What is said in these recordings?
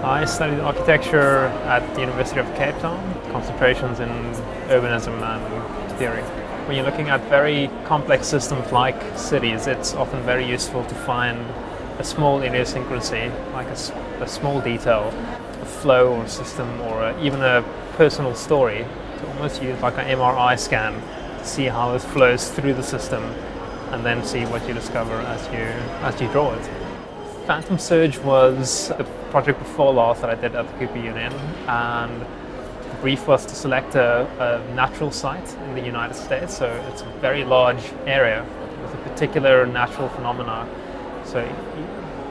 I studied architecture at the University of Cape Town, concentrations in urbanism and theory. When you're looking at very complex systems like cities, it's often very useful to find a small idiosyncrasy, like a small detail, a flow or system, or even a personal story, to almost use like an MRI scan to see how it flows through the system and then see what you discover as you draw it. Phantom Surge was the project before last that I did at the Cooper Union, and the brief was to select a natural site in the United States. So it's a very large area with a particular natural phenomena. So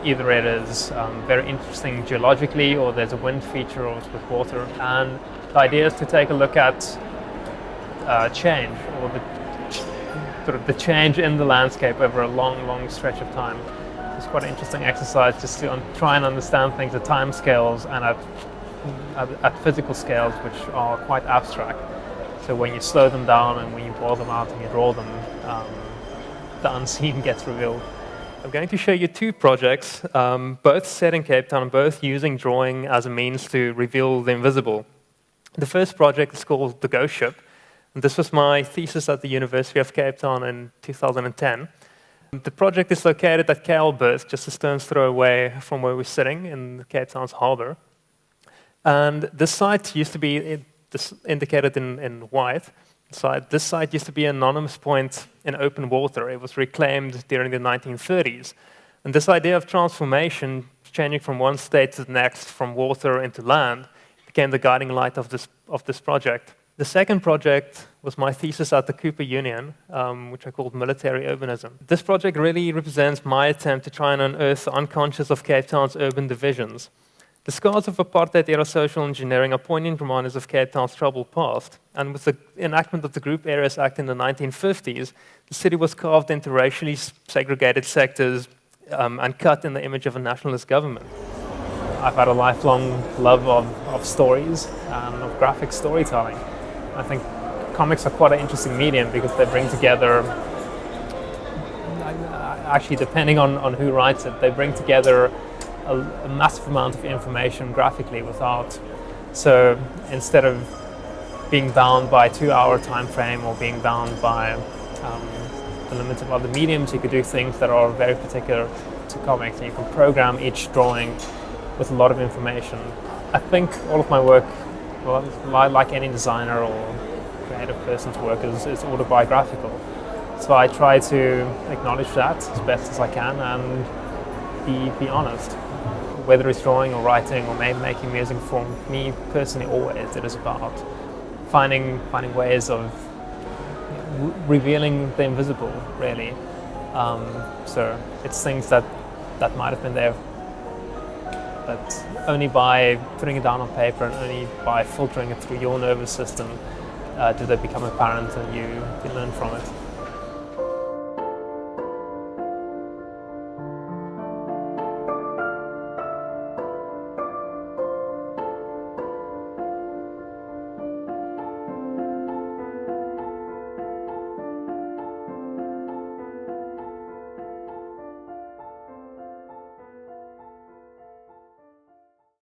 either it is very interesting geologically, or there's a wind feature, or it's with water. And the idea is to take a look at change, or the change in the landscape over a long stretch of time. It's quite an interesting exercise just to try and understand things at time scales and at physical scales, which are quite abstract. So when you slow them down and when you boil them out and you draw them, the unseen gets revealed. I'm going to show you two projects, both set in Cape Town and both using drawing as a means to reveal the invisible. The first project is called The Ghost Ship, and this was my thesis at the University of Cape Town in 2010. The project is located at Berth, just a stone's throw away from where we're sitting in Cape Town's harbour. And this site used to be indicated in white. This site used to be an anonymous point in open water. It was reclaimed during the 1930s. And this idea of transformation, changing from one state to the next, from water into land, became the guiding light of this project. The second project was my thesis at the Cooper Union, which I called Military Urbanism. This project really represents my attempt to try and unearth the unconscious of Cape Town's urban divisions. The scars of apartheid-era social engineering are poignant reminders of Cape Town's troubled past. And with the enactment of the Group Areas Act in the 1950s, the city was carved into racially segregated sectors and cut in the image of a nationalist government. I've had a lifelong love of stories and of graphic storytelling. I think comics are quite an interesting medium because they bring together, actually depending on who writes it, they bring together a massive amount of information graphically so instead of being bound by a 2-hour time frame or being bound by the limits of other mediums, you could do things that are very particular to comics, and you can program each drawing with a lot of information. I think all of my work, well, like any designer or creative person's work, is autobiographical. So I try to acknowledge that as best as I can and be honest. Whether it's drawing or writing or making music, for me personally, always it is about finding ways of revealing the invisible, really. So it's things that might have been there, but only by putting it down on paper and only by filtering it through your nervous system do they become apparent and you learn from it.